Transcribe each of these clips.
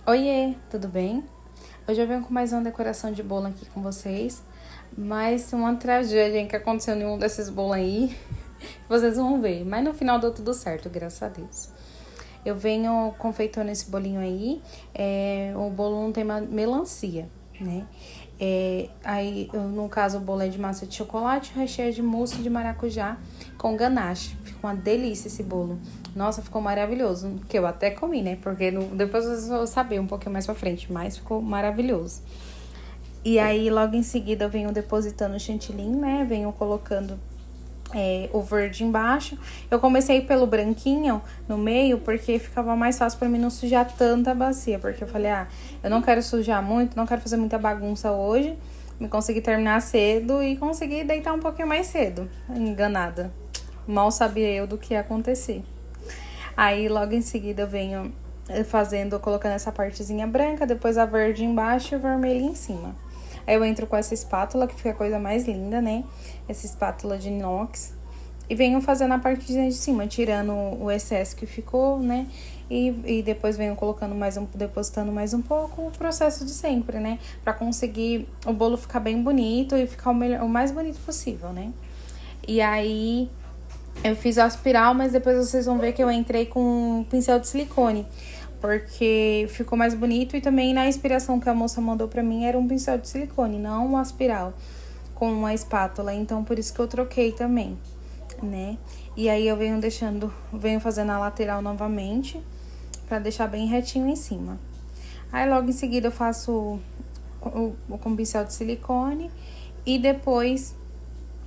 Oiê, tudo bem? Hoje eu venho com mais uma decoração de bolo aqui com vocês, mas uma tragédia que aconteceu em um desses bolos aí, vocês vão ver, mas no final deu tudo certo, graças a Deus. Eu venho confeitando esse bolinho aí, o bolo não tem melancia, né? No caso, o bolo é de massa de chocolate, recheio de mousse de maracujá com ganache. Ficou uma delícia esse bolo. Nossa, ficou maravilhoso. Que eu até comi, né? Porque depois vocês vão saber um pouquinho mais pra frente, mas ficou maravilhoso. E aí, logo em seguida, eu venho depositando o chantilly, né? Venho colocando o verde embaixo. Eu comecei pelo branquinho no meio, porque ficava mais fácil pra mim não sujar tanta bacia. Porque eu falei, eu não quero sujar muito, não quero fazer muita bagunça hoje. Me consegui terminar cedo e consegui deitar um pouquinho mais cedo. Enganada. Mal sabia eu do que ia acontecer. Aí, logo em seguida, eu venho colocando essa partezinha branca, depois a verde embaixo e o vermelho em cima. Aí eu entro com essa espátula, que fica a coisa mais linda, né? Essa espátula de inox. E venho fazendo a partezinha de cima, tirando o excesso que ficou, né? E depois venho colocando depositando mais um pouco, o processo de sempre, né? Pra conseguir o bolo ficar bem bonito e ficar o mais bonito possível, né? E aí eu fiz a espiral, mas depois vocês vão ver que eu entrei com um pincel de silicone, porque ficou mais bonito. E também na inspiração que a moça mandou pra mim era um pincel de silicone, não uma espiral com uma espátula, então por isso que eu troquei também, né? E aí eu venho fazendo a lateral novamente, pra deixar bem retinho em cima. Aí logo em seguida eu faço com pincel de silicone e depois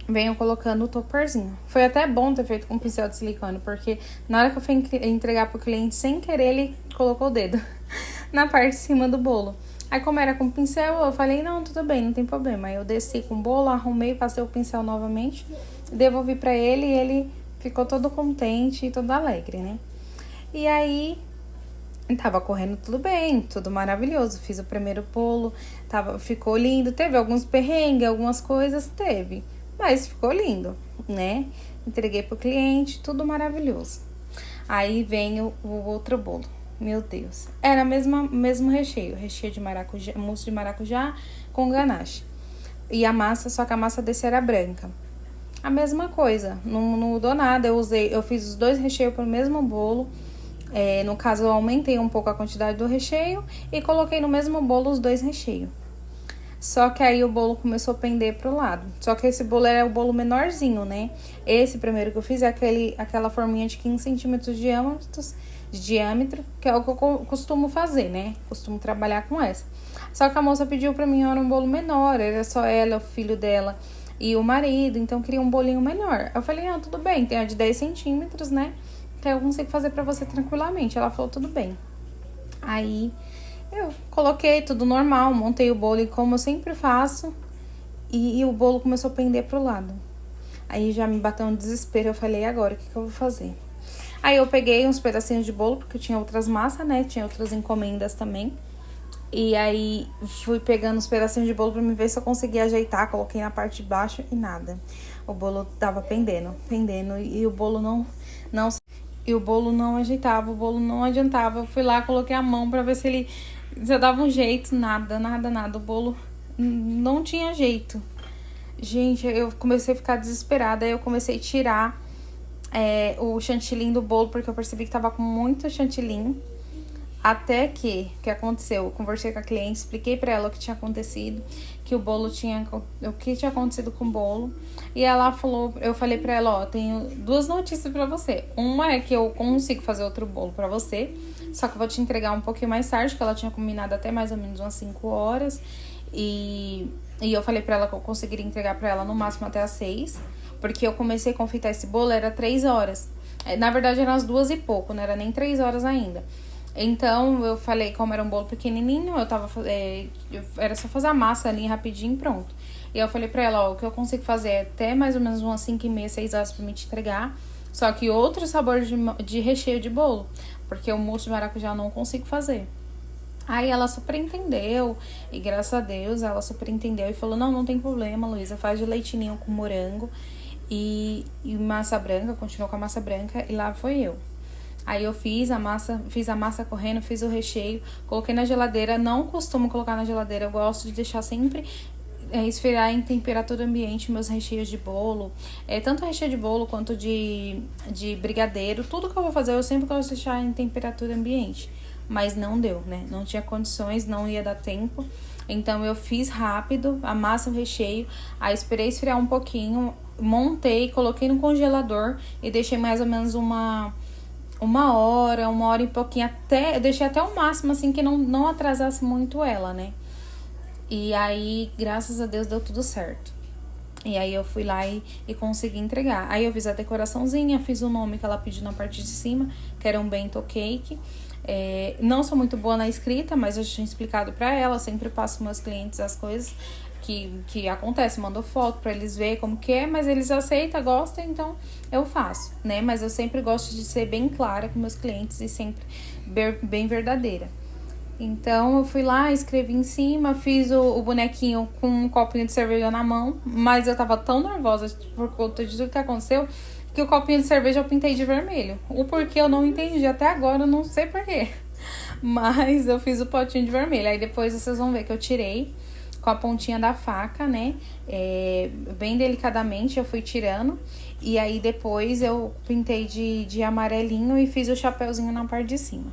venho colocando o topperzinho. Foi até bom ter feito com pincel de silicone, porque na hora que eu fui entregar pro cliente, sem querer, ele colocou o dedo na parte de cima do bolo. Aí, como era com pincel, eu falei, não, tudo bem, não tem problema. Aí eu desci com o bolo, arrumei, passei o pincel novamente, devolvi pra ele e ele ficou todo contente e todo alegre, né? E aí, tava correndo tudo bem, tudo maravilhoso. Fiz o primeiro bolo, ficou lindo. Teve alguns perrengues, algumas coisas, teve. Mas ficou lindo, né? Entreguei pro cliente, tudo maravilhoso. Aí vem o outro bolo. Meu Deus. Era mesmo recheio de maracujá, mousse de maracujá com ganache. E a massa, só que a massa desse era branca. A mesma coisa, não mudou nada. Eu fiz os dois recheios pro mesmo bolo. No caso, eu aumentei um pouco a quantidade do recheio e coloquei no mesmo bolo os dois recheios. Só que aí o bolo começou a pender pro lado. Só que esse bolo era o bolo menorzinho, né? Esse primeiro que eu fiz é aquela forminha de 15 centímetros de diâmetro, que é o que eu costumo fazer, né? Costumo trabalhar com essa. Só que a moça pediu pra mim, era um bolo menor, era só ela, o filho dela e o marido, então queria um bolinho menor. Eu falei, não, tudo bem, tem a de 10 centímetros, né? Então eu consigo fazer pra você tranquilamente. Ela falou, tudo bem. Aí eu coloquei tudo normal, montei o bolo como eu sempre faço e o bolo começou a pender pro lado. Aí já me bateu um desespero, eu falei, agora o que eu vou fazer? Aí eu peguei uns pedacinhos de bolo, porque eu tinha outras massas, né? Tinha outras encomendas também. E aí fui pegando os pedacinhos de bolo pra me ver se eu conseguia ajeitar. Coloquei na parte de baixo e nada. O bolo tava pendendo e o bolo não ajeitava, o bolo não adiantava. Eu fui lá, coloquei a mão pra ver se ele já dava um jeito, nada. O bolo não tinha jeito. Gente, eu comecei a ficar desesperada. Aí eu comecei a tirar o chantilly do bolo, porque eu percebi que tava com muito chantilly. Até que aconteceu? Eu conversei com a cliente, expliquei pra ela o que tinha acontecido, que o que tinha acontecido com o bolo. E ela falou, eu falei pra ela, tenho duas notícias pra você. Uma é que eu consigo fazer outro bolo pra você, só que eu vou te entregar um pouquinho mais tarde, que ela tinha combinado até mais ou menos umas 5 horas. E eu falei pra ela que eu conseguiria entregar pra ela no máximo até às 6, porque eu comecei a confeitar esse bolo, era 3 horas. Na verdade, eram as 2 e pouco, não era nem 3 horas ainda. Então, eu falei, como era um bolo pequenininho, era só fazer a massa ali rapidinho e pronto. E eu falei pra ela, o que eu consigo fazer é até mais ou menos umas 5h30, 6 horas pra me te entregar. Só que outro sabor de recheio de bolo, porque o mousse de maracujá eu não consigo fazer. Aí ela super entendeu, e graças a Deus ela super entendeu e falou, não tem problema, Luísa, faz de leitinho com morango e massa branca, continuou com a massa branca e lá foi eu. Aí eu fiz a massa correndo, fiz o recheio, coloquei na geladeira. Não costumo colocar na geladeira, eu gosto de deixar sempre esfriar em temperatura ambiente meus recheios de bolo. Tanto recheio de bolo quanto de brigadeiro. Tudo que eu vou fazer eu sempre gosto de deixar em temperatura ambiente. Mas não deu, né? Não tinha condições, não ia dar tempo. Então eu fiz rápido a massa, o recheio. Aí esperei esfriar um pouquinho, montei, coloquei no congelador e deixei mais ou menos uma hora e pouquinho, eu deixei até o máximo, assim, que não atrasasse muito ela, né? E aí, graças a Deus, deu tudo certo. E aí eu fui lá e consegui entregar. Aí eu fiz a decoraçãozinha, fiz o nome que ela pediu na parte de cima, que era um bento cake. Não sou muito boa na escrita, mas eu tinha explicado pra ela, eu sempre passo pros meus clientes as coisas que acontece, mando foto pra eles verem como que é, mas eles aceitam, gostam, então eu faço, né? Mas eu sempre gosto de ser bem clara com meus clientes e sempre bem verdadeira. Então eu fui lá, escrevi em cima, fiz o bonequinho com um copinho de cerveja na mão, mas eu tava tão nervosa por conta de tudo que aconteceu, que o copinho de cerveja eu pintei de vermelho. O porquê eu não entendi, até agora eu não sei porquê. Mas eu fiz o potinho de vermelho, aí depois vocês vão ver que eu tirei com a pontinha da faca, né? Bem delicadamente eu fui tirando. E aí depois eu pintei de amarelinho e fiz o chapeuzinho na parte de cima.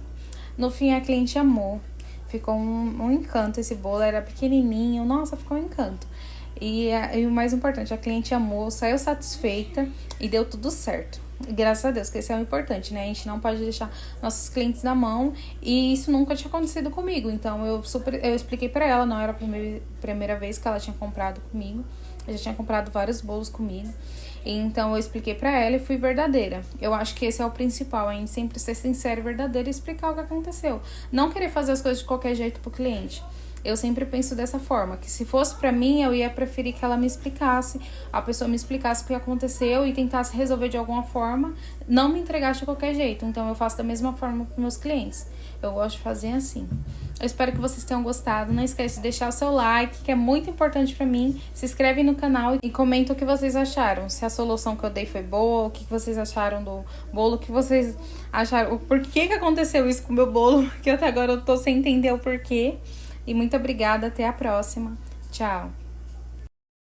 No fim a cliente amou. Ficou um encanto esse bolo, era pequenininho. Nossa, ficou um encanto. E o mais importante, a cliente amou, saiu satisfeita e deu tudo certo. Graças a Deus, que esse é o importante, né? A gente não pode deixar nossos clientes na mão. E isso nunca tinha acontecido comigo. Então eu expliquei pra ela, não era a primeira vez que ela tinha comprado comigo. Eu já tinha comprado vários bolos comigo. Então eu expliquei pra ela e fui verdadeira. Eu acho que esse é o principal, a gente sempre ser sincero e verdadeiro e explicar o que aconteceu. Não querer fazer as coisas de qualquer jeito pro cliente. Eu sempre penso dessa forma, que se fosse pra mim, eu ia preferir que ela me explicasse, a pessoa me explicasse o que aconteceu e tentasse resolver de alguma forma, não me entregasse de qualquer jeito. Então eu faço da mesma forma com meus clientes. Eu gosto de fazer assim. Eu espero que vocês tenham gostado. Não esquece de deixar o seu like, que é muito importante pra mim. Se inscreve no canal e comenta o que vocês acharam. Se a solução que eu dei foi boa, o que vocês acharam do bolo, o que vocês acharam, o porquê que aconteceu isso com o meu bolo, que até agora eu tô sem entender o porquê. E muito obrigada, até a próxima. Tchau!